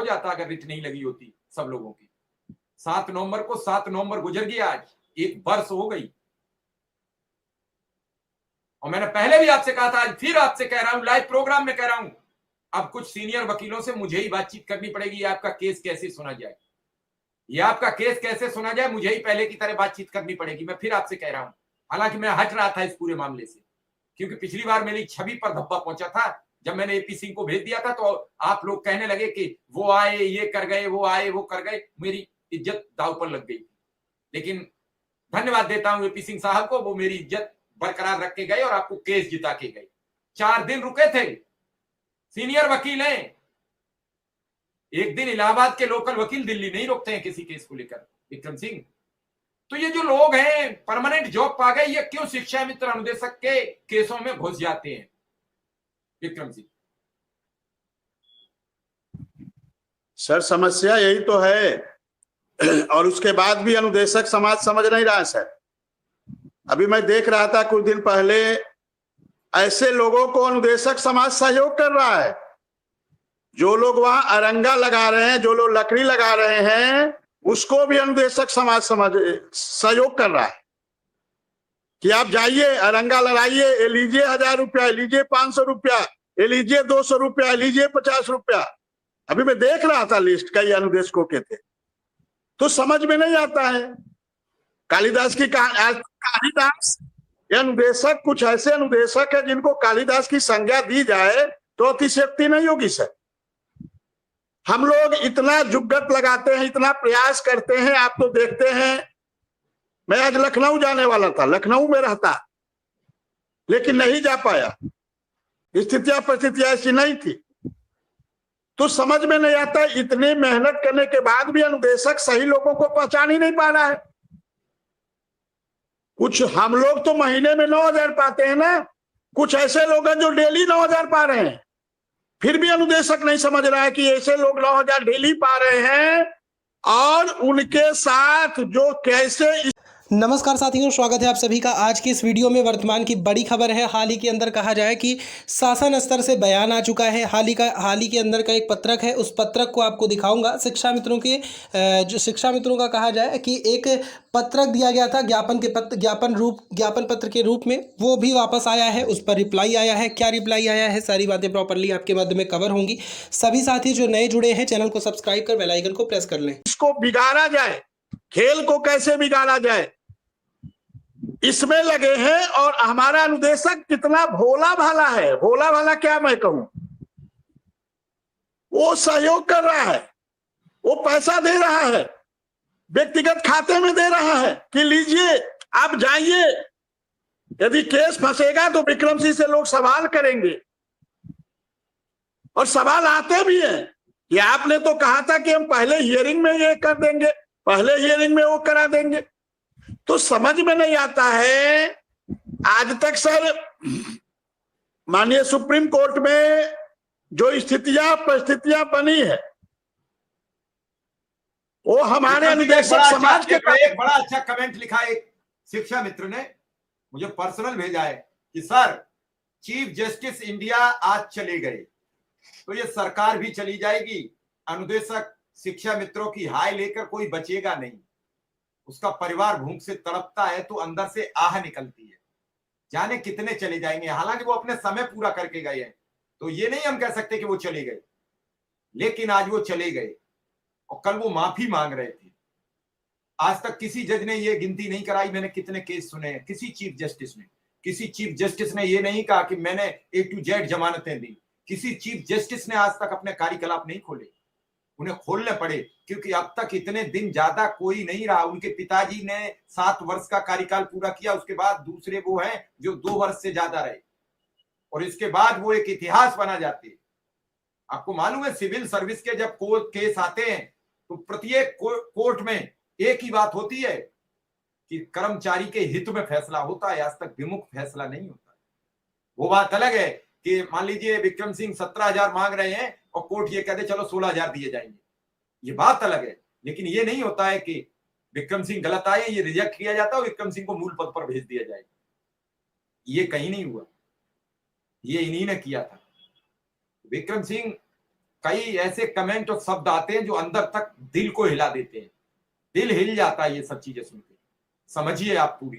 जाता अगर रिट नहीं लगी होती सब लोगों की। 7 नवंबर को 7 नवंबर गुजर गया, आज 1 वर्ष हो गई। और मैंने पहले भी आपसे कहा था, आज फिर आपसे कह रहा हूं, लाइव प्रोग्राम में कह रहा हूं, अब कुछ सीनियर वकीलों से मुझे ही बातचीत करनी पड़ेगी। आपका केस कैसे सुना जाए, ये आपका केस कैसे सुना जाए, मुझे ही पहले की तरह बातचीत करनी पड़ेगी। मैं फिर आपसे कह रहा हूं, हालांकि मैं हट रहा था इस पूरे मामले से, क्योंकि पिछली बार मेरी छवि पर धब्बा पहुंचा था। जब मैंने एपी सिंह को भेज दिया था तो आप लोग कहने लगे कि वो आए ये कर गए, वो आए वो कर गए, मेरी इज्जत दांव पर लग गई। लेकिन धन्यवाद देता हूं एपी सिंह साहब को, वो मेरी इज्जत बरकरार रख के गए और आपको केस जिता के गए। 4 दिन रुके थे, सीनियर वकील हैं। एक दिन इलाहाबाद के लोकल वकील दिल्ली नहीं रुकते हैं किसी केस को लेकर, विक्रम सिंह। तो ये जो लोग हैं परमानेंट जॉब पा गए, ये क्यों शिक्षा मित्र अनुदेशक के केसों में घुस जाते हैं, विक्रम सिंह? सर समस्या यही तो है और उसके बाद भी अनुदेशक समाज समझ नहीं रहा है सर। अभी मैं देख रहा था कुछ दिन पहले, ऐसे लोगों को अनुदेशक समाज सहयोग कर रहा है। जो लोग वहां अरंगा लगा रहे हैं, जो लोग लकड़ी लगा रहे हैं, उसको भी अनुदेशक समाज सहयोग कर रहा है कि आप जाइए अरंगा लगाइए, ये लीजिए 1000 रुपया, लीजिए 500 रुपया, ये लीजिए 200 रुपया, लीजिए 50 रुपया। अभी मैं देख रहा था लिस्ट, कई अनुदेशकों के थे। तो समझ में नहीं आता है। कालिदास की कालिदास ये अनुदेशक, कुछ ऐसे अनुदेशक है जिनको कालिदास की संज्ञा दी जाए तो अतिशयोक्ति नहीं होगी सर। हम लोग इतना जुग्गत लगाते हैं, इतना प्रयास करते हैं, आप तो देखते हैं। मैं आज लखनऊ जाने वाला था, लखनऊ में रहता, लेकिन नहीं जा पाया, स्थितियां परिस्थितियां ऐसी नहीं थी। तो समझ में नहीं आता, इतनी मेहनत करने के बाद भी अनुदेशक सही लोगों को पहचान ही नहीं पा रहा है। कुछ हम लोग तो महीने में 9000 पाते हैं ना, कुछ ऐसे लोग हैं जो डेली 9000 पा रहे हैं, फिर भी अनुदेशक नहीं समझ रहा है कि ऐसे लोग 9000 डेली पा रहे हैं और उनके साथ जो कैसे। नमस्कार साथियों, स्वागत है आप सभी का आज की इस वीडियो में। वर्तमान की बड़ी खबर है। हाल ही के अंदर कहा जाए कि शासन स्तर से बयान आ चुका है। हाल ही के अंदर का एक पत्रक है, उस पत्रक को आपको दिखाऊंगा। शिक्षा मित्रों के जो शिक्षा मित्रों का कहा जाए कि एक पत्रक दिया गया था ज्ञापन पत्र के रूप में, वो भी वापस आया है, उस पर रिप्लाई आया है। क्या रिप्लाई आया है, सारी बातें प्रॉपरली आपके मध्य में कवर होंगी। सभी साथी जो नए जुड़े हैं, चैनल को सब्सक्राइब कर बेल आइकन को प्रेस कर लें। इसको बिगाड़ा जाए, खेल को कैसे बिगाड़ा जाए, इसमें लगे हैं। और हमारा अनुदेशक कितना भोला भाला है, भोला भाला क्या मैं कहूं, वो सहयोग कर रहा है, वो पैसा दे रहा है, व्यक्तिगत खाते में दे रहा है कि लीजिए आप जाइए, यदि केस फंसेगा तो विक्रम सिंह से लोग सवाल करेंगे। और सवाल आते भी हैं कि आपने तो कहा था कि हम पहले हियरिंग में ये कर देंगे, पहले हियरिंग में वो करा देंगे। तो समझ में नहीं आता है। आज तक सर माननीय सुप्रीम कोर्ट में जो स्थितियां परिस्थितियां बनी है, वो हमारे अनुदेशक समाज के एक बड़ा अच्छा कमेंट लिखा एक शिक्षा मित्र ने, मुझे पर्सनल भेजा है कि सर चीफ जस्टिस इंडिया आज चले गए तो ये सरकार भी चली जाएगी, अनुदेशक शिक्षा मित्रों की हाय लेकर कोई बचेगा नहीं। उसका परिवार भूख से तड़पता है तो अंदर से आह निकलती है, जाने कितने चले जाएंगे। हालांकि वो अपने समय पूरा करके गए हैं, तो ये नहीं हम कह सकते कि वो चले गए, लेकिन आज वो चले गए और कल वो माफी मांग रहे थे। आज तक किसी जज ने ये गिनती नहीं कराई मैंने कितने केस सुने हैं, किसी चीफ जस्टिस ने ये नहीं कहा कि मैंने A to Z जमानतें दी। किसी चीफ जस्टिस ने आज तक अपने कार्यकलाप नहीं खोले, उन्हें खोलने पड़े, क्योंकि अब तक इतने दिन ज्यादा कोई नहीं रहा। उनके पिताजी ने 7 वर्ष का कार्यकाल पूरा किया, उसके बाद दूसरे वो हैं जो 2 वर्ष से ज्यादा रहे, और इसके बाद वो एक इतिहास बना जाते। आपको मालूम है सिविल सर्विस के जब कोर्ट केस आते हैं तो प्रत्येक कोर्ट में एक ही बात होती है कि कर्मचारी के हित में फैसला होता है, आज तक विमुख फैसला नहीं होता। वो बात अलग है कि मान लीजिए विक्रम सिंह 17,000 मांग रहे हैं और कोर्ट ये कहते चलो 16,000 दिए जाएंगे, ये बात अलग है। लेकिन ये नहीं होता है कि विक्रम सिंह गलत आए, ये रिजेक्ट किया जाता है और विक्रम सिंह को मूल पद पर भेज दिया जाएगा। ये कहीं नहीं हुआ, ये इन्हीं ने किया था। विक्रम सिंह कई ऐसे कमेंट और शब्द आते हैं जो अंदर तक दिल को हिला देते हैं, दिल हिल जाता है ये सब चीजें सुन के। समझिए आप पूरी